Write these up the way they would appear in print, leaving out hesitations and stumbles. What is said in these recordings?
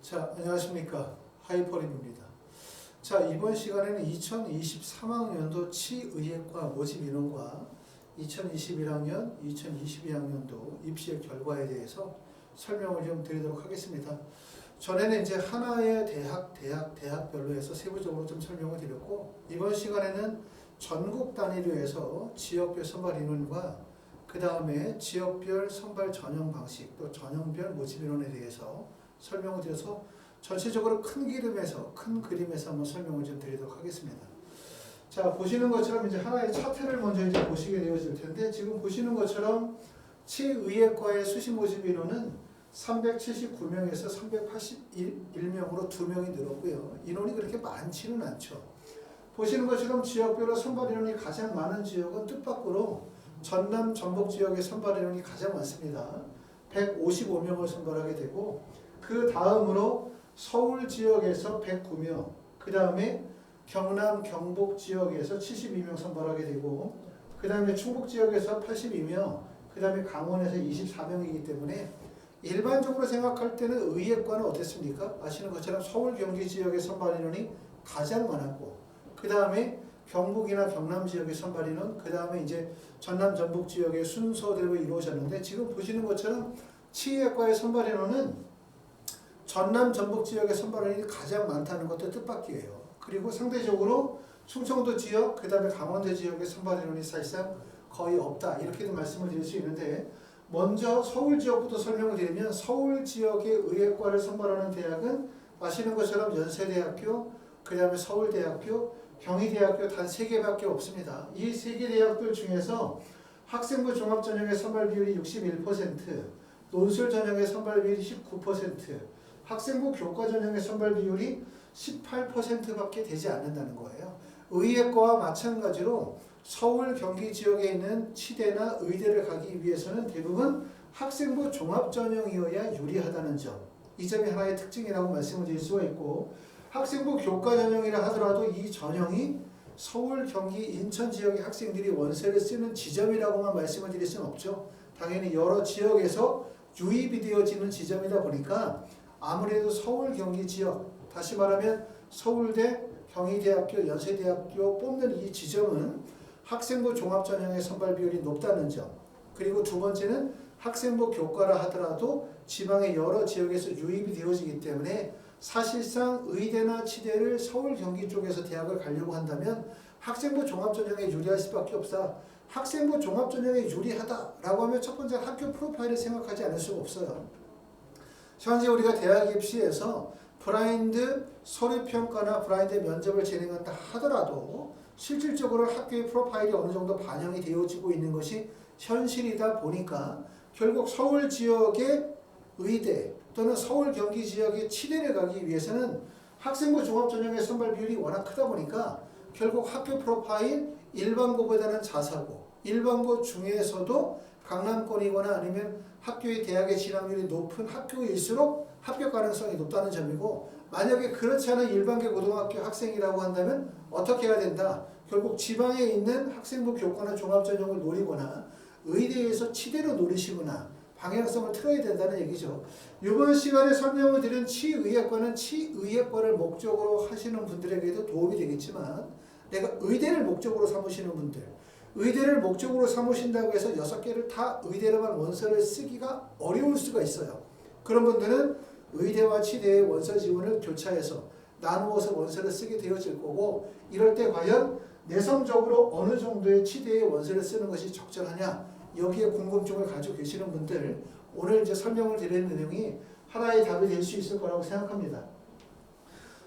자, 안녕하십니까. 하이퍼립입니다. 자, 이번 시간에는 2023학년도 치의학과 모집 인원과 2021학년, 2022학년도 입시의 결과에 대해서 설명을 좀 드리도록 하겠습니다. 전에는 이제 하나의 대학별로 해서 세부적으로 좀 설명을 드렸고, 이번 시간에는 전국 단위로 해서 지역별 선발 인원과 그 다음에 지역별 선발 전형 방식, 또 전형별 모집 인원에 대해서 설명을 드려서 전체적으로 큰 그림에서 한번 설명을 좀 드리도록 하겠습니다. 자, 보시는 것처럼 이제 하나의 차트를 먼저 이제 보시게 되어질 텐데, 지금 보시는 것처럼 치의학과의 수시 모집 인원은 379명에서 381명으로 2명이 늘었고요. 인원이 그렇게 많지는 않죠. 보시는 것처럼 지역별로 선발 인원이 가장 많은 지역은 뜻밖으로 전남, 전북 지역의 선발 인원이 가장 많습니다. 155명을 선발하게 되고, 그 다음으로 서울 지역에서 109명, 그 다음에 경남, 경북 지역에서 72명 선발하게 되고, 그 다음에 충북 지역에서 82명, 그 다음에 강원에서 24명이기 때문에 일반적으로 생각할 때는 의예과는 어땠습니까? 아시는 것처럼 서울, 경기 지역의 선발 인원이 가장 많았고, 그 다음에 경북이나 경남 지역의 선발 인원, 그 다음에 이제 전남, 전북 지역의 순서대로 이루어졌는데, 지금 보시는 것처럼 치의학과의 선발 인원은 전남, 전북 지역의 선발 인원이 가장 많다는 것도 뜻밖이에요. 그리고 상대적으로 충청도 지역, 그 다음에 강원도 지역의 선발 인원이 사실상 거의 없다, 이렇게도 말씀을 드릴 수 있는데, 먼저 서울 지역부터 설명을 드리면, 서울 지역의 의예과를 선발하는 대학은 아시는 것처럼 연세대학교, 그 다음에 서울대학교, 경희대학교 단 3개밖에 없습니다. 이 3개 대학들 중에서 학생부 종합전형의 선발 비율이 61%, 논술 전형의 선발 비율이 19%, 학생부 교과 전형의 선발 비율이 18%밖에 되지 않는다는 거예요. 의예과와 마찬가지로 서울, 경기 지역에 있는 치대나 의대를 가기 위해서는 대부분 학생부 종합전형이어야 유리하다는 점, 이 점이 하나의 특징이라고 말씀을 드릴 수가 있고, 학생부 교과 전형이라 하더라도 이 전형이 서울, 경기, 인천 지역의 학생들이 원서를 쓰는 지점이라고만 말씀을 드릴 수는 없죠. 당연히 여러 지역에서 유입이 되어지는 지점이다 보니까 아무래도 서울, 경기 지역, 다시 말하면 서울대, 경희대학교, 연세대학교 뽑는 이 지점은 학생부 종합전형의 선발 비율이 높다는 점, 그리고 두 번째는 학생부 교과라 하더라도 지방의 여러 지역에서 유입이 되어지기 때문에 사실상 의대나 치대를 서울, 경기 쪽에서 대학을 가려고 한다면 학생부 종합전형에 유리할 수밖에 없다. 학생부 종합전형에 유리하다라고 하면 첫 번째 학교 프로파일을 생각하지 않을 수가 없어요. 현재 우리가 대학 입시에서 브라인드 서류평가나 브라인드 면접을 진행한다 하더라도 실질적으로 학교의 프로파일이 어느 정도 반영이 되어지고 있는 것이 현실이다 보니까 결국 서울 지역의 의대 또는 서울, 경기 지역의 치대를 가기 위해서는 학생부 종합전형의 선발 비율이 워낙 크다 보니까 결국 학교 프로파일 일반고보다는 자사고, 일반고 중에서도 강남권이거나 아니면 학교의 대학의 진학률이 높은 학교일수록 합격 가능성이 높다는 점이고, 만약에 그렇지 않은 일반계 고등학교 학생이라고 한다면 어떻게 해야 된다? 결국 지방에 있는 학생부 교과나 종합전형을 노리거나 의대에서 치대로 노리시거나 방향성을 틀어야 된다는 얘기죠. 이번 시간에 설명을 드린 치의학과는 치의학과를 목적으로 하시는 분들에게도 도움이 되겠지만, 내가 의대를 목적으로 삼으시는 분들, 의대를 목적으로 삼으신다고 해서 6개를 다 의대로만 원서를 쓰기가 어려울 수가 있어요. 그런 분들은 의대와 치대의 원서 지원을 교차해서 나누어서 원서를 쓰게 되어질 거고, 이럴 때 과연 내성적으로 어느 정도의 치대의 원서를 쓰는 것이 적절하냐, 여기에 궁금증을 가지고 계시는 분들, 오늘 이제 설명을 드리는 내용이 하나의 답이 될 수 있을 거라고 생각합니다.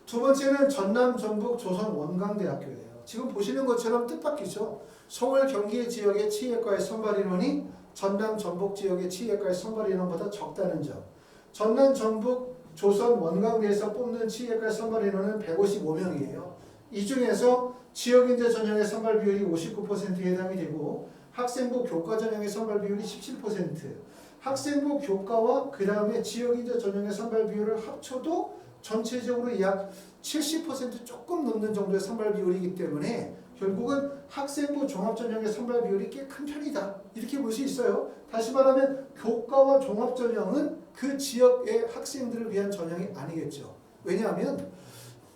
두 번째는 전남, 전북, 조선 원광대학교예요. 지금 보시는 것처럼 뜻밖이죠. 서울, 경기 지역의 치의학과의 선발 인원이 전남, 전북 지역의 치의학과의 선발 인원보다 적다는 점. 전남, 전북, 조선 원광대에서 뽑는 치의학과의 선발 인원은 155명이에요. 이 중에서 지역인재 전형의 선발 비율이 59%에 해당이 되고, 학생부 교과 전형의 선발 비율이 17%, 학생부 교과와 그 다음에 지역인재 전형의 선발 비율을 합쳐도 전체적으로 약 70% 조금 넘는 정도의 선발 비율이기 때문에 결국은 학생부 종합전형의 선발 비율이 꽤 큰 편이다, 이렇게 볼 수 있어요. 다시 말하면 교과와 종합전형은 그 지역의 학생들을 위한 전형이 아니겠죠. 왜냐하면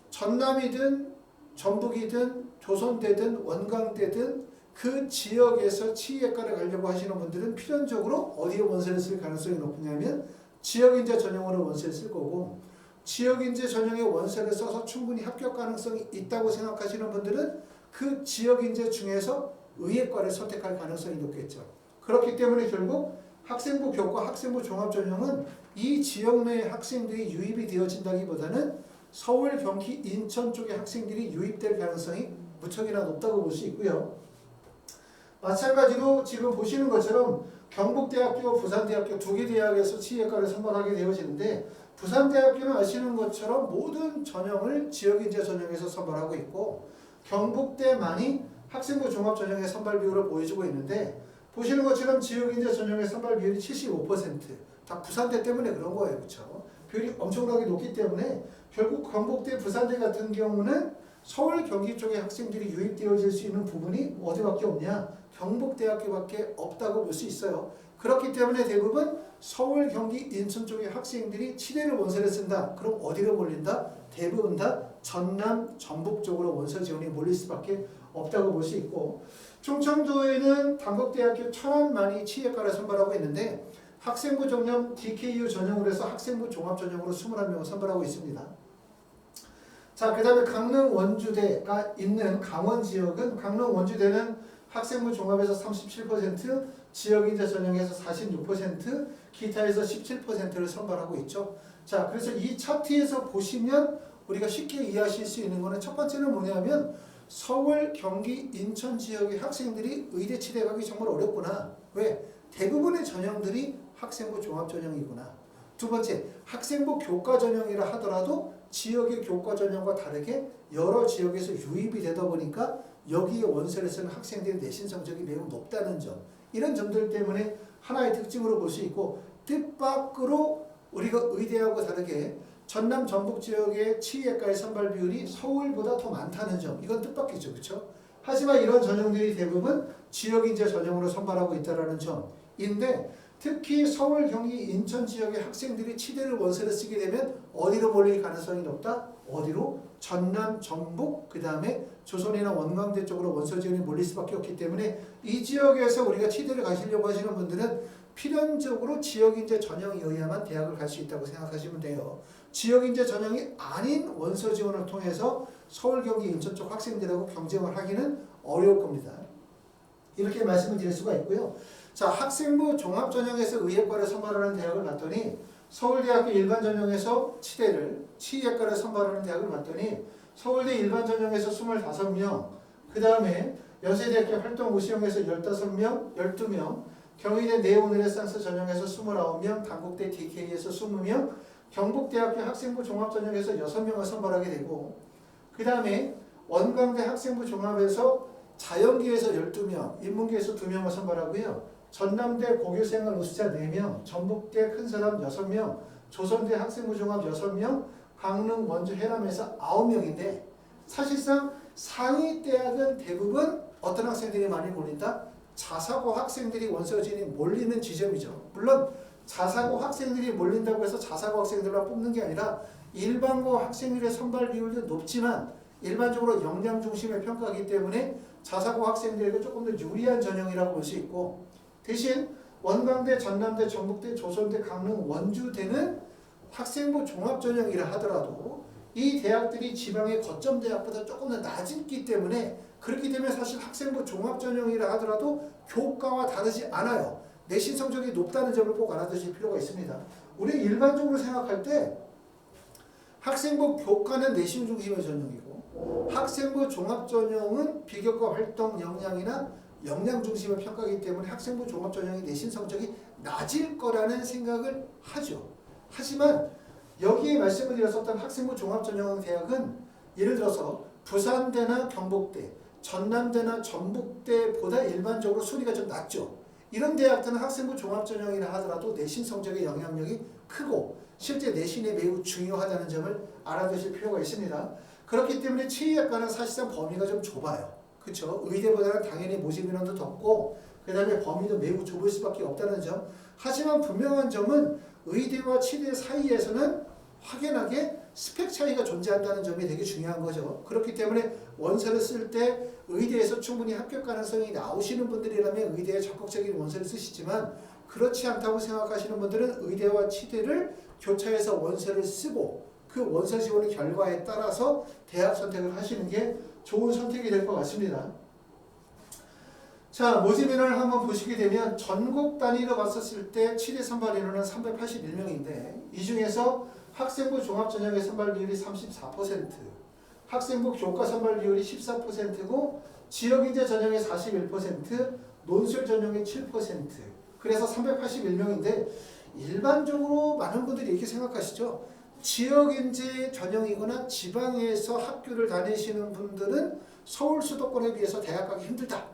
전남이든 전북이든 조선대든 원광대든 그 지역에서 치의학과를 가려고 하시는 분들은 필연적으로 어디에 원서를 쓸 가능성이 높으냐면 지역인재 전형으로 원서를 쓸 거고, 지역인재 전형의 원서를 써서 충분히 합격 가능성이 있다고 생각하시는 분들은 그 지역인재 중에서 의예과를 선택할 가능성이 높겠죠. 그렇기 때문에 결국 학생부 교과, 학생부 종합전형은 이 지역 내의 학생들이 유입이 되어진다기보다는 서울, 경기, 인천 쪽의 학생들이 유입될 가능성이 무척이나 높다고 볼 수 있고요. 마찬가지로 지금 보시는 것처럼 경북대학교, 부산대학교 두 개 대학에서 치의학과를 선발하게 되어지는데, 부산대학교는 아시는 것처럼 모든 전형을 지역인재 전형에서 선발하고 있고, 경북대만이 학생부 종합전형의 선발 비율을 보여주고 있는데, 보시는 것처럼 지역인재 전형의 선발 비율이 75%, 다 부산대 때문에 그런 거예요. 그렇죠? 비율이 엄청나게 높기 때문에 결국 경북대, 부산대 같은 경우는 서울, 경기 쪽의 학생들이 유입되어질 수 있는 부분이 어디밖에 없냐? 경북대학교밖에 없다고 볼 수 있어요. 그렇기 때문에 대부분 서울, 경기, 인천 쪽의 학생들이 치대를 원서를 쓴다. 그럼 어디로 몰린다? 대부분 다 전남, 전북 쪽으로 원서 지원이 몰릴 수밖에 없다고 볼 수 있고, 충청도에는 단국대학교, 천안만이 치의학과를 선발하고 있는데 학생부 전형 DKU 전형으로 해서 학생부 종합 전형으로 21명을 선발하고 있습니다. 자, 그 다음에 강릉 원주대가 있는 강원 지역은, 강릉 원주대는 학생부 종합에서 37%, 지역인재 전형에서 46%, 기타에서 17%를 선발하고 있죠. 자, 그래서 이 차트에서 보시면 우리가 쉽게 이해하실 수 있는 거는, 첫 번째는 뭐냐면 서울, 경기, 인천 지역의 학생들이 의대 치대 가기 정말 어렵구나. 왜? 대부분의 전형들이 학생부 종합 전형이구나. 두 번째, 학생부 교과 전형이라 하더라도 지역의 교과 전형과 다르게 여러 지역에서 유입이 되다 보니까 여기에 원서를 쓰는 학생들의 내신 성적이 매우 높다는 점, 이런 점들 때문에 하나의 특징으로 볼 수 있고, 뜻밖으로 우리가 의대하고 다르게 전남, 전북 지역의 치의학과의 선발 비율이 서울보다 더 많다는 점, 이건 뜻밖이죠. 그렇죠? 하지만 이런 전형들이 대부분 지역인재 전형으로 선발하고 있다는 점인데, 특히 서울, 경기, 인천 지역의 학생들이 치대를 원서를 쓰게 되면 어디로 몰릴 가능성이 높다? 어디로? 전남, 전북, 그 다음에 조선이나 원광대 쪽으로 원서 지원이 몰릴 수밖에 없기 때문에 이 지역에서 우리가 치대를 가시려고 하시는 분들은 필연적으로 지역인재 전형에 의해야만 대학을 갈 수 있다고 생각하시면 돼요. 지역인재 전형이 아닌 원서 지원을 통해서 서울, 경기, 인천 쪽 학생들하고 경쟁을 하기는 어려울 겁니다. 이렇게 말씀을 드릴 수가 있고요. 자, 학생부 종합전형에서 의예과를 선발하는 대학을 봤더니, 서울대학교 일반전형에서 치대를, 치의학과를 선발하는 대학을 봤더니 서울대 일반전형에서 25명, 그 다음에 연세대학교 활동우수형에서 15명, 12명, 경희대 네오르네상스 전형에서 29명, 단국대 DK에서 20명, 경북대학교 학생부 종합전형에서 6명을 선발하게 되고, 그 다음에 원광대 학생부 종합에서 자연계에서 12명, 인문계에서 2명을 선발하고요. 전남대 고교생활 우수자 4명, 전북대 큰사람 6명, 조선대 학생부 종합 6명, 강릉, 원주, 해남에서 9명인데, 사실상 상위 대학은 대부분 어떤 학생들이 많이 몰린다? 자사고 학생들이 원서진이 몰리는 지점이죠. 물론 자사고 학생들이 몰린다고 해서 자사고 학생들만 뽑는 게 아니라 일반고 학생들의 선발 비율도 높지만 일반적으로 역량 중심의 평가이기 때문에 자사고 학생들에게 조금 더 유리한 전형이라고 볼 수 있고, 대신 원광대, 전남대, 전북대, 조선대, 강릉, 원주대는 학생부 종합전형이라 하더라도 이 대학들이 지방의 거점 대학보다 조금 더 낮기 때문에, 그렇기 때문에 사실 학생부 종합전형이라 하더라도 교과와 다르지 않아요. 내신 성적이 높다는 점을 꼭 알아두실 필요가 있습니다. 우리 일반적으로 생각할 때 학생부 교과는 내신 중심의 전형이고, 학생부 종합전형은 비교과 활동 역량이나 역량 중심의 평가이기 때문에 학생부 종합전형의 내신 성적이 낮을 거라는 생각을 하죠. 하지만 여기에 말씀을 드렸었던 학생부 종합전형 대학은 예를 들어서 부산대나 경북대, 전남대나 전북대보다 일반적으로 순위가 좀 낮죠. 이런 대학들은 학생부 종합전형이라 하더라도 내신 성적의 영향력이 크고 실제 내신이 매우 중요하다는 점을 알아두실 필요가 있습니다. 그렇기 때문에 치의학과는 사실상 범위가 좀 좁아요. 그렇죠? 의대보다는 당연히 모집 인원도 덥고 그 다음에 범위도 매우 좁을 수밖에 없다는 점. 하지만 분명한 점은 의대와 치대 사이에서는 확연하게 스펙 차이가 존재한다는 점이 되게 중요한 거죠. 그렇기 때문에 원서를 쓸 때 의대에서 충분히 합격 가능성이 나오시는 분들이라면 의대에 적극적인 원서를 쓰시지만 그렇지 않다고 생각하시는 분들은 의대와 치대를 교차해서 원서를 쓰고 그 원서 지원의 결과에 따라서 대학 선택을 하시는 게 좋은 선택이 될 것 같습니다. 자, 모집 인원을 한번 보시게 되면 전국 단위로 봤었을 때 치대 선발 인원은 381명인데 이 중에서 학생부 종합전형의 선발 비율이 34%, 학생부 교과 선발 비율이 14%고 지역인재 전형의 41%, 논술 전형의 7%. 그래서 381명인데 일반적으로 많은 분들이 이렇게 생각하시죠. 지역인재 전형이거나 지방에서 학교를 다니시는 분들은 서울 수도권에 비해서 대학 가기 힘들다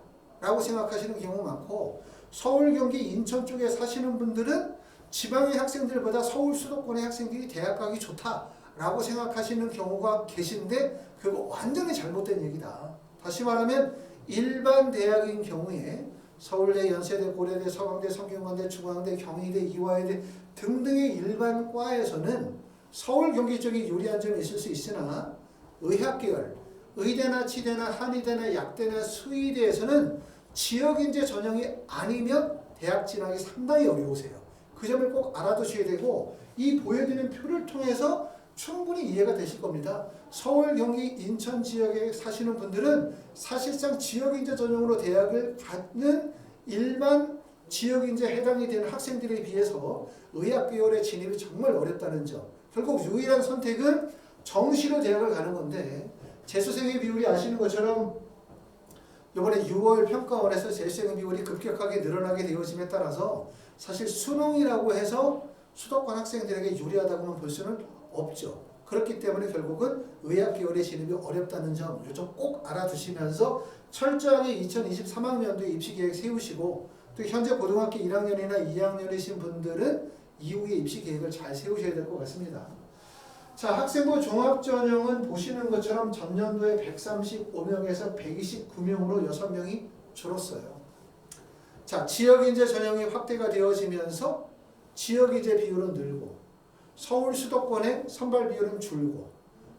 라고 생각하시는 경우가 많고 서울, 경기, 인천 쪽에 사시는 분들은 지방의 학생들보다 서울 수도권의 학생들이 대학 가기 좋다라고 생각하시는 경우가 계신데 그거 완전히 잘못된 얘기다. 다시 말하면 일반 대학인 경우에 서울대, 연세대, 고려대, 서강대, 성균관대, 중앙대, 경희대, 이화여대 등등의 일반 과에서는 서울, 경기 쪽이 유리한 점이 있을 수 있으나 의학계열, 의대나 치대나 한의대나 약대나 수의대에서는 지역인재 전형이 아니면 대학 진학이 상당히 어려우세요. 그 점을 꼭 알아두셔야 되고 이 보여드리는 표를 통해서 충분히 이해가 되실 겁니다. 서울, 경기, 인천 지역에 사시는 분들은 사실상 지역인재 전형으로 대학을 가는 일반 지역인재 해당이 되는 학생들에 비해서 의학계열의 진입이 정말 어렵다는 점. 결국 유일한 선택은 정시로 대학을 가는 건데 재수생의 비율이 아시는 것처럼 이번에 6월 평가원에서 재수생 비율이 급격하게 늘어나게 되어짐에 따라서 사실 수능이라고 해서 수도권 학생들에게 유리하다고는 볼 수는 없죠. 그렇기 때문에 결국은 의학계열의 진입이 어렵다는 점, 이 점 꼭 알아두시면서 철저하게 2023학년도에 입시계획 세우시고 또 현재 고등학교 1학년이나 2학년이신 분들은 이후에 입시계획을 잘 세우셔야 될 것 같습니다. 자, 학생부 종합전형은 보시는 것처럼 전년도에 135명에서 129명으로 6명이 줄었어요. 자, 지역인재 전형이 확대가 되어지면서 지역인재 비율은 늘고 서울 수도권의 선발 비율은 줄고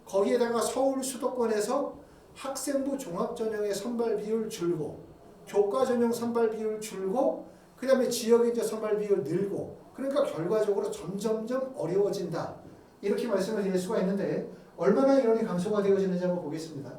거기에다가 서울 수도권에서 학생부 종합전형의 선발 비율 줄고 교과전형 선발 비율 줄고 그 다음에 지역인재 선발 비율 늘고 그러니까 결과적으로 점점점 어려워진다. 이렇게 말씀을 드릴 수가 있는데 얼마나 인원이 감소가 되어지는지 한번 보겠습니다.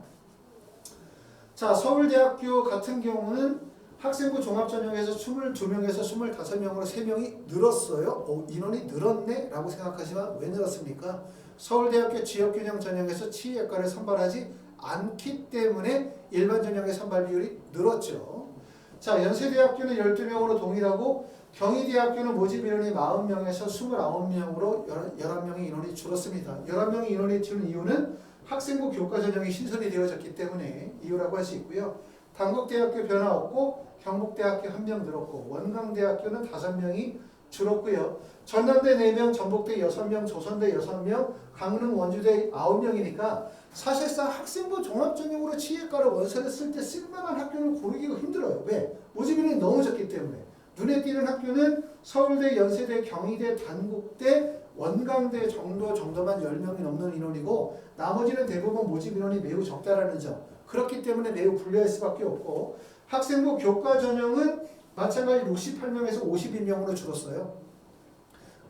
자, 서울대학교 같은 경우는 학생부 종합전형에서 22명에서 25명으로 3명이 늘었어요. 인원이 늘었네? 라고 생각하시면 왜 늘었습니까? 서울대학교 지역균형 전형에서 치의학과를 선발하지 않기 때문에 일반 전형의 선발 비율이 늘었죠. 자, 연세대학교는 12명으로 동일하고 경희대학교는 모집 인원이 40명에서 29명으로 11명의 인원이 줄었습니다. 11명의 인원이 줄은 이유는 학생부 교과 전형이 신설이 되어졌기 때문에 이유라고 할 수 있고요. 단국대학교 변화 없고 경북대학교 1명 늘었고 원광대학교는 5명이 줄었고요. 전남대 4명, 전북대 6명, 조선대 6명, 강릉 원주대 9명이니까 사실상 학생부 종합전형으로 치의과를 원서를 쓸 때 쓸만한 학교를 고르기가 힘들어요. 왜? 모집 인원이 너무 적기 때문에. 눈에 띄는 학교는 서울대, 연세대, 경희대, 단국대, 원광대 정도만 10명이 넘는 인원이고 나머지는 대부분 모집 인원이 매우 적다라는 점. 그렇기 때문에 매우 불리할 수밖에 없고 학생부 교과 전형은 마찬가지 68명에서 52명으로 줄었어요.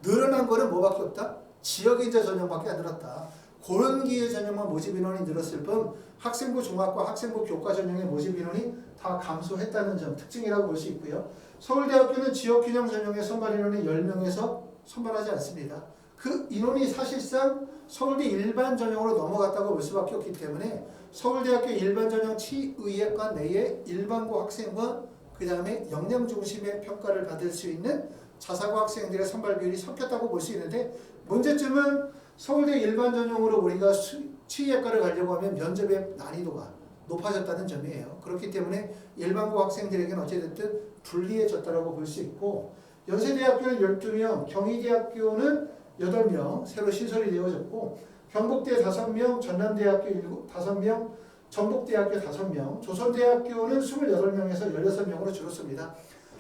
늘어난 거는 뭐밖에 없다? 지역인재 전형밖에 안 늘었다. 그런 기회 전형만 모집 인원이 늘었을 뿐 학생부 종합과 학생부 교과 전형의 모집 인원이 다 감소했다는 점 특징이라고 볼 수 있고요. 서울대학교는 지역균형 전형의 선발 인원이 10명에서 선발하지 않습니다. 그 인원이 사실상 서울대 일반 전형으로 넘어갔다고 볼 수밖에 없기 때문에 서울대학교 일반 전형 치의학과 내에 일반고 학생과 그 다음에 역량 중심의 평가를 받을 수 있는 자사고 학생들의 선발 비율이 섞였다고 볼 수 있는데 문제점은 서울대 일반 전형으로 우리가 치의학과를 가려고 하면 면접의 난이도가 높아졌다는 점이에요. 그렇기 때문에 일반고 학생들에게는 어찌됐든 불리해졌다고 볼 수 있고 연세대학교는 12명, 경희대학교는 8명 새로 신설이 되어졌고 경북대 5명, 전남대학교 5명, 전북대학교 5명, 조선대학교는 28명에서 16명으로 줄었습니다.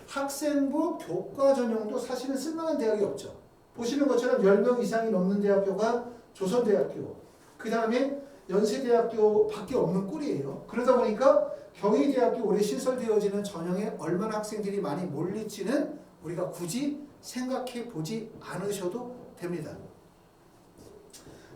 학생부 교과 전형도 사실은 쓸만한 대학이 없죠. 보시는 것처럼 10명 이상이 넘는 대학교가 조선대학교, 그 다음에 연세대학교밖에 없는 꼴이에요. 그러다 보니까 경희대학교 올해 신설되어지는 전형에 얼마나 학생들이 많이 몰릴지는 우리가 굳이 생각해 보지 않으셔도 됩니다.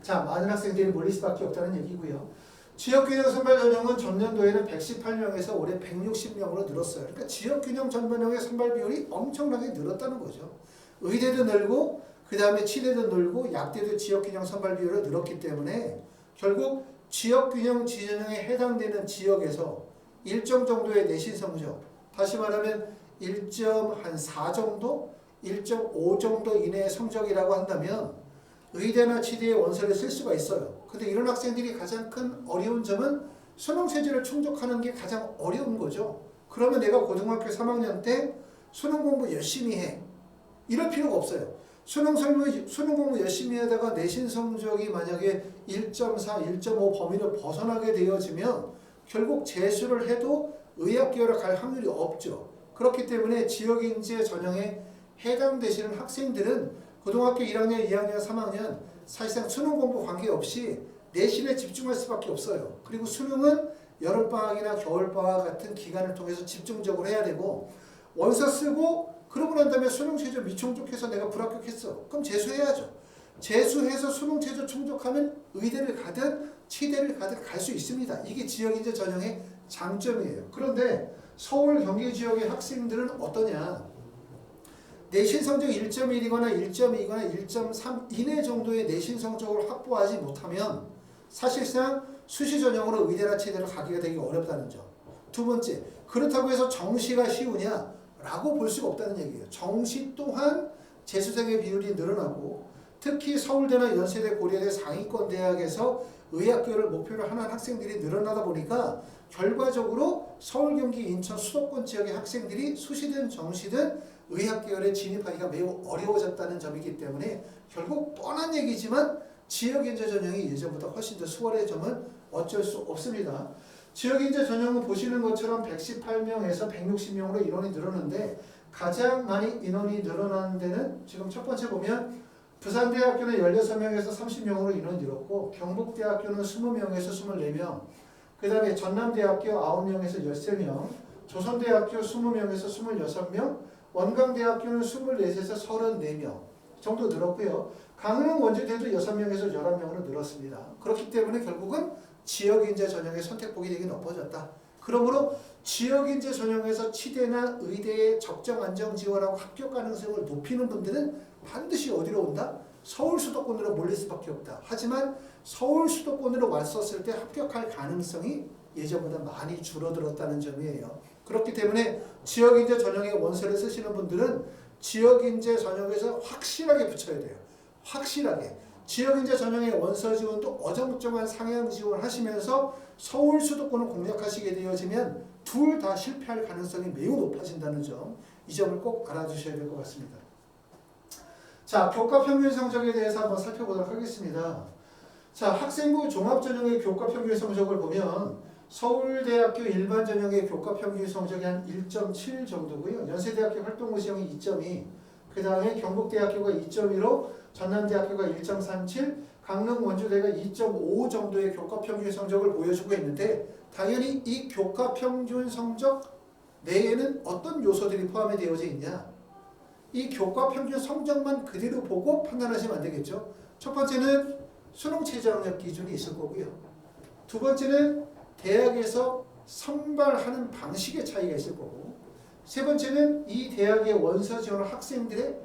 자, 많은 학생들이 몰릴 수밖에 없다는 얘기고요. 지역균형 선발 전형은 전년도에는 118명에서 올해 160명으로 늘었어요. 그러니까 지역균형 전반형의 선발 비율이 엄청나게 늘었다는 거죠. 의대도 늘고 그 다음에 치대도 늘고 약대도 지역균형 선발 비율을 늘었기 때문에 결국 지역균형 지정에 해당되는 지역에서 일정 정도의 내신 성적, 다시 말하면 1.4 정도, 1.5 정도 이내의 성적이라고 한다면 의대나 치대의 원서를 쓸 수가 있어요. 근데 이런 학생들이 가장 큰 어려운 점은 수능 체제를 충족하는 게 가장 어려운 거죠. 그러면 내가 고등학교 3학년 때 수능 공부 열심히 해. 이럴 필요가 없어요. 수능 공부 열심히 하다가 내신 성적이 만약에 1.4, 1.5 범위를 벗어나게 되어지면 결국 재수를 해도 의학계열에 갈 확률이 없죠. 그렇기 때문에 지역인재 전형에 해당되시는 학생들은 고등학교 1학년, 2학년, 3학년 사실상 수능 공부 관계없이 내신에 집중할 수밖에 없어요. 그리고 수능은 여름방학이나 겨울방학 같은 기간을 통해서 집중적으로 해야 되고 원서 쓰고 그러고 난 다음에 수능 최저 미충족해서 내가 불합격했어. 그럼 재수해야죠. 재수해서 수능 최저 충족하면 의대를 가든 치대를 가든 갈 수 있습니다. 이게 지역인재 전형의 장점이에요. 그런데 서울 경기 지역의 학생들은 어떠냐? 내신 성적 1.1이거나 1.2거나 1.3 이내 정도의 내신 성적을 확보하지 못하면 사실상 수시 전형으로 의대나 치대로 가기가 되게 어렵다는 점. 두 번째, 그렇다고 해서 정시가 쉬우냐? 라고 볼 수가 없다는 얘기예요. 정시 또한 재수생의 비율이 늘어나고 특히 서울대나 연세대, 고려대 상위권 대학에서 의학교를 목표로 하는 학생들이 늘어나다 보니까 결과적으로 서울, 경기, 인천, 수도권 지역의 학생들이 수시든 정시든 의학계열에 진입하기가 매우 어려워졌다는 점이기 때문에 결국 뻔한 얘기지만 지역인재 전형이 예전보다 훨씬 더 수월해진 점은 어쩔 수 없습니다. 지역인재 전형은 보시는 것처럼 118명에서 160명으로 인원이 늘었는데 가장 많이 인원이 늘어난 데는 지금 첫 번째 보면 부산대학교는 16명에서 30명으로 인원이 늘었고 경북대학교는 20명에서 24명, 그 다음에 전남대학교 9명에서 13명, 조선대학교 20명에서 26명, 원광대학교는 24에서 34명 정도 늘었고요. 강릉 원주대도 6명에서 11명으로 늘었습니다. 그렇기 때문에 결국은 지역인재 전형의 선택폭이 되게 높아졌다. 그러므로 지역인재 전형에서 치대나 의대에 적정 안정 지원하고 합격 가능성을 높이는 분들은 반드시 어디로 온다? 서울 수도권으로 몰릴 수밖에 없다. 하지만 서울 수도권으로 왔었을 때 합격할 가능성이 예전보다 많이 줄어들었다는 점이에요. 그렇기 때문에 지역인재 전형의 원서를 쓰시는 분들은 지역인재 전형에서 확실하게 붙여야 돼요. 확실하게. 지역인재 전형의 원서 지원도 어정쩡한 상향 지원을 하시면서 서울 수도권을 공략하시게 되어지면 둘 다 실패할 가능성이 매우 높아진다는 점, 이 점을 꼭 알아두셔야 될 것 같습니다. 자, 교과 평균 성적에 대해서 한번 살펴보도록 하겠습니다. 자, 학생부 종합전형의 교과 평균 성적을 보면 서울대학교 일반 전형의 교과 평균 성적이 한 1.7 정도고요. 연세대학교 활동고 시험이 2.2, 그 다음에 경북대학교가 2.15, 전남대학교가 1.37, 강릉 원주대가 2.5 정도의 교과 평균 성적을 보여주고 있는데 당연히 이 교과 평균 성적 내에는 어떤 요소들이 포함이 되어져 있냐? 이 교과 평균 성적만 그대로 보고 판단하시면 안 되겠죠. 첫 번째는 수능 최저학력 기준이 있을 거고요. 두 번째는 대학에서 선발하는 방식의 차이가 있을 거고, 세 번째는 이 대학의 원서 지원을 학생들의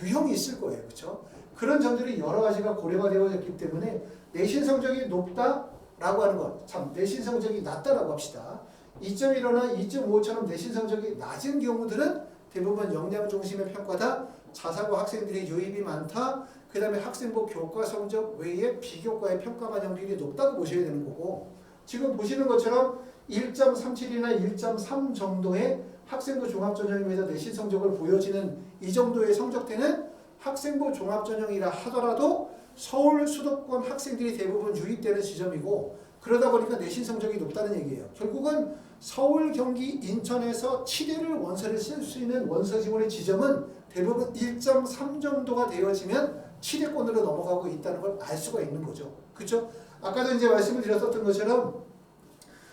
유형이 있을 거예요. 그렇죠? 그런 점들이 여러 가지가 고려가 되어졌기 때문에 내신 성적이 높다라고 하는 것, 참 내신 성적이 낮다라고 합시다. 2.15나 2.5처럼 내신 성적이 낮은 경우들은 대부분 역량 중심의 평가다, 자사고 학생들이 유입이 많다, 그 다음에 학생부 교과 성적 외에 비교과의 평가 반영 비율이 높다고 보셔야 되는 거고, 지금 보시는 것처럼 1.37이나 1.3 정도의 학생부 종합전형에서 내신 성적을 보여지는 이 정도의 성적대는 학생부 종합전형이라 하더라도 서울 수도권 학생들이 대부분 유입되는 지점이고, 그러다 보니까 내신 성적이 높다는 얘기예요. 결국은 서울, 경기, 인천에서 치대를 원서를 쓸 수 있는 원서 지원의 지점은 대부분 1.3 정도가 되어지면 치대권으로 넘어가고 있다는 걸 알 수가 있는 거죠. 그렇죠? 아까도 이제 말씀을 드렸었던 것처럼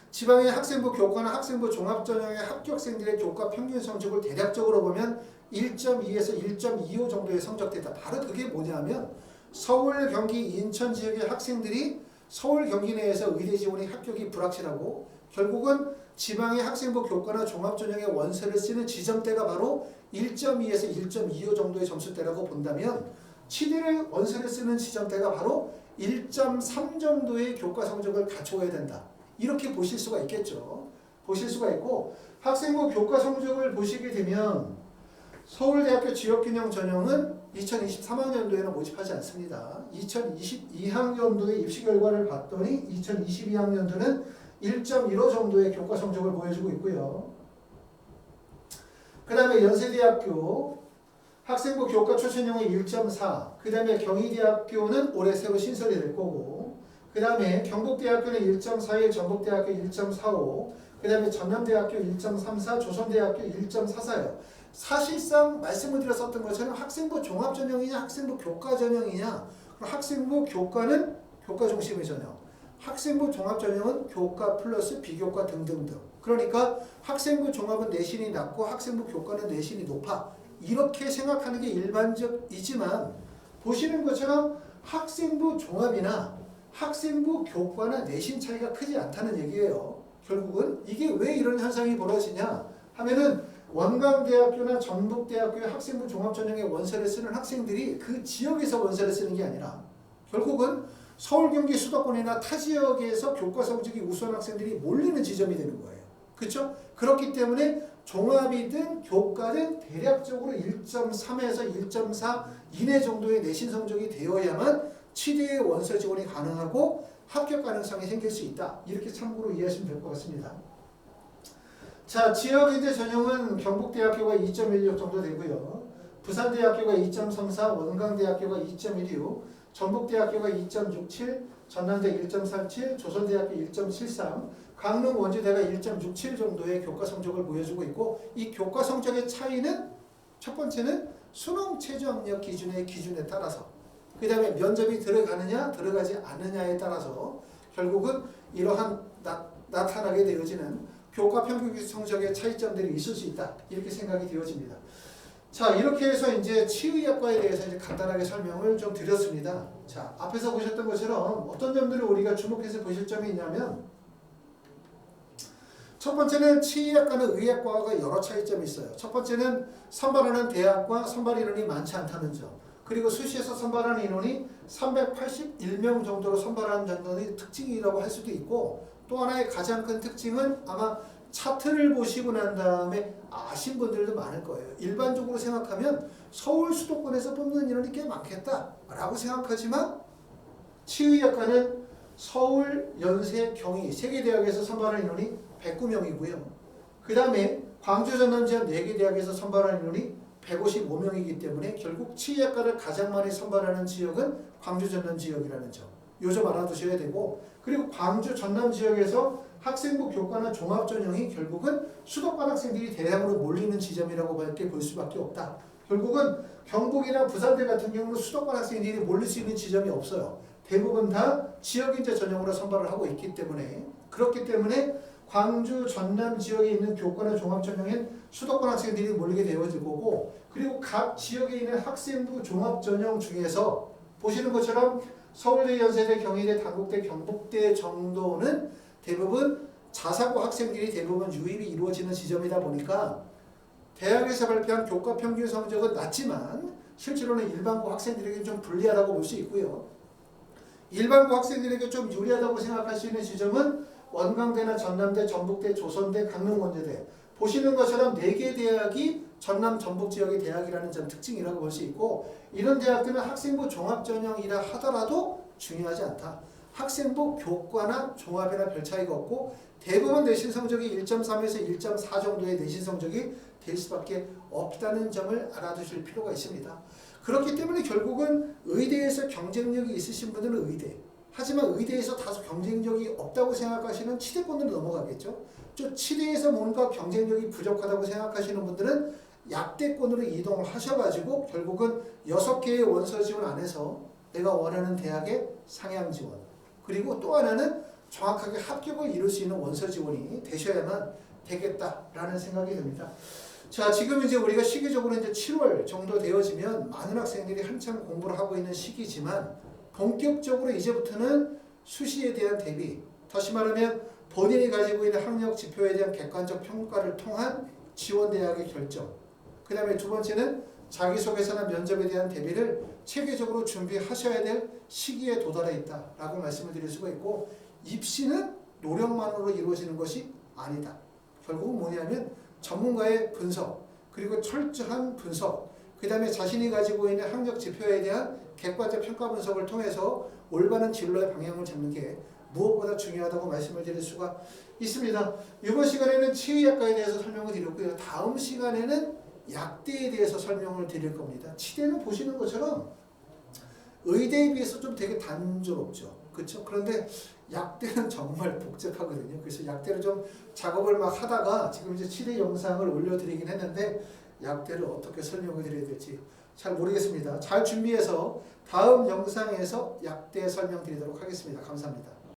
지방의 학생부 교과나 학생부 종합전형의 합격생들의 교과 평균 성적을 대략적으로 보면 1.2에서 1.25 정도의 성적대다. 바로 그게 뭐냐면 서울, 경기, 인천 지역의 학생들이 서울, 경기 내에서 의대 지원의 합격이 불확실하고 결국은 지방의 학생부 교과나 종합전형의 원서를 쓰는 지점대가 바로 1.2에서 1.25 정도의 점수대라고 본다면 치대의 원서를 쓰는 지점대가 바로 1.3 정도의 교과 성적을 갖춰야 된다. 이렇게 보실 수가 있겠죠. 보실 수가 있고 학생부 교과 성적을 보시게 되면 서울대학교 지역균형 전형은 2023학년도에는 모집하지 않습니다. 2022학년도의 입시 결과를 봤더니 2022학년도는 1.15 정도의 교과 성적을 보여주고 있고요. 그 다음에 연세대학교 학생부 교과 초천형이 1.4, 그 다음에 경희대학교는 올해 새로 신설이 될 거고, 그 다음에 경북대학교는 1.41, 전북대학교 1.45, 그 다음에 전남대학교 1.34, 조선대학교 1.44예요. 사실상 말씀을 드렸었던 것처럼 학생부 종합전형이냐 학생부 교과전형이냐, 그럼 학생부 교과는 교과 중심의 전형, 학생부 종합전형은 교과 플러스 비교과 등등등. 그러니까 학생부 종합은 내신이 낮고 학생부 교과는 내신이 높아. 이렇게 생각하는 게 일반적이지만 보시는 것처럼 학생부 종합이나 학생부 교과나 내신 차이가 크지 않다는 얘기예요. 결국은 이게 왜 이런 현상이 벌어지냐 하면은 원광대학교나 전북대학교의 학생부 종합전형의 원서를 쓰는 학생들이 그 지역에서 원서를 쓰는 게 아니라 결국은 서울, 경기, 수도권이나 타 지역에서 교과 성적이 우수한 학생들이 몰리는 지점이 되는 거예요. 그렇죠? 그렇기 때문에 종합이든 교과든 대략적으로 1.3에서 1.4 이내 정도의 내신 성적이 되어야만 치대의 원서 지원이 가능하고 합격 가능성이 생길 수 있다. 이렇게 참고로 이해하시면 될 것 같습니다. 자, 지역의대 전형은 경북대학교가 2.16 정도 되고요. 부산대학교가 2.34, 원광대학교가 2.16, 전북대학교가 2.67, 전남대 1.47, 조선대학교 1.73, 강릉 원주대가 1.67 정도의 교과 성적을 보여주고 있고 이 교과 성적의 차이는 첫 번째는 수능 최저 학력 기준에 따라서 그 다음에 면접이 들어가느냐 들어가지 않느냐에 따라서 결국은 이러한 나타나게 되어지는 교과 평균 성적의 차이점들이 있을 수 있다. 이렇게 생각이 되어집니다. 자, 이렇게 해서 이제 치의학과에 대해서 이제 간단하게 설명을 좀 드렸습니다. 자, 앞에서 보셨던 것처럼 어떤 점들을 우리가 주목해서 보실 점이 있냐면 첫 번째는 치의학과는 의학과가 여러 차이점이 있어요. 첫 번째는 선발하는 대학과 선발 인원이 많지 않다는 점. 그리고 수시에서 선발하는 인원이 381명 정도로 선발하는 정도의 특징이라고 할 수도 있고 또 하나의 가장 큰 특징은 아마 차트를 보시고 난 다음에 아신 분들도 많을 거예요. 일반적으로 생각하면 서울 수도권에서 뽑는 인원이 꽤 많겠다라고 생각하지만 치의학과는 서울, 연세, 경희 세 개 대학에서 선발하는 인원이 109명이고요. 그 다음에 광주, 전남 지역 4개 대학에서 선발하는 인원이 155명이기 때문에 결국 치의학과를 가장 많이 선발하는 지역은 광주, 전남 지역이라는 점. 요 점 알아두셔야 되고 그리고 광주, 전남 지역에서 학생부 교과나 종합전형이 결국은 수도권 학생들이 대량으로 몰리는 지점이라고 볼 수밖에 없다. 결국은 경북이나 부산대 같은 경우는 수도권 학생들이 몰릴 수 있는 지점이 없어요. 대부분 다 지역인재 전형으로 선발을 하고 있기 때문에 그렇기 때문에 광주, 전남 지역에 있는 교과나 종합전형엔 수도권 학생들이 몰리게 되어질 거고 그리고 각 지역에 있는 학생부 종합전형 중에서 보시는 것처럼 서울대, 연세대, 경희대, 단국대, 경북대 정도는 대부분 자사고 학생들이 대부분 유입이 이루어지는 지점이다 보니까 대학에서 발표한 교과 평균 성적은 낮지만 실제로는 일반고 학생들에게 좀 불리하다고 볼 수 있고요. 일반고 학생들에게 좀 유리하다고 생각할 수 있는 지점은 원광대나 전남대, 전북대, 조선대, 강릉원주대 보시는 것처럼 4개 대학이 전남, 전북 지역의 대학이라는 점 특징이라고 볼 수 있고 이런 대학들은 학생부 종합전형이라 하더라도 중요하지 않다. 학생부 교과나 종합이나 별 차이가 없고 대부분 내신 성적이 1.3에서 1.4 정도의 내신 성적이 될 수밖에 없다는 점을 알아두실 필요가 있습니다. 그렇기 때문에 결국은 의대에서 경쟁력이 있으신 분들은 의대, 하지만 의대에서 다소 경쟁력이 없다고 생각하시는 치대권으로 넘어가겠죠. 저 치대에서 뭔가 경쟁력이 부족하다고 생각하시는 분들은 약대권으로 이동을 하셔가지고 결국은 6개의 원서 지원 안에서 내가 원하는 대학의 상향 지원, 그리고 또 하나는 정확하게 합격을 이룰 수 있는 원서 지원이 되셔야만 되겠다라는 생각이 듭니다. 자, 지금 이제 우리가 시기적으로 이제 7월 정도 되어지면 많은 학생들이 한참 공부를 하고 있는 시기지만 본격적으로 이제부터는 수시에 대한 대비, 다시 말하면 본인이 가지고 있는 학력 지표에 대한 객관적 평가를 통한 지원 대학의 결정, 그 다음에 두 번째는 자기소개서나 면접에 대한 대비를 체계적으로 준비하셔야 될 시기에 도달해 있다라고 말씀을 드릴 수가 있고, 입시는 노력만으로 이루어지는 것이 아니다. 결국은 뭐냐면 전문가의 분석, 그리고 철저한 분석, 그 다음에 자신이 가지고 있는 학력 지표에 대한 객관적 평가 분석을 통해서 올바른 진로의 방향을 잡는 게 무엇보다 중요하다고 말씀을 드릴 수가 있습니다. 이번 시간에는 치의학과에 대해서 설명을 드렸고요. 다음 시간에는 약대에 대해서 설명을 드릴 겁니다. 치대는 보시는 것처럼 의대에 비해서 좀 되게 단조롭죠. 그렇죠? 그런데 약대는 정말 복잡하거든요. 그래서 약대를 좀 작업을 막 하다가 지금 이제 치대 영상을 올려드리긴 했는데 약대를 어떻게 설명을 드려야 될지 잘 모르겠습니다. 잘 준비해서 다음 영상에서 약대 설명드리도록 하겠습니다. 감사합니다.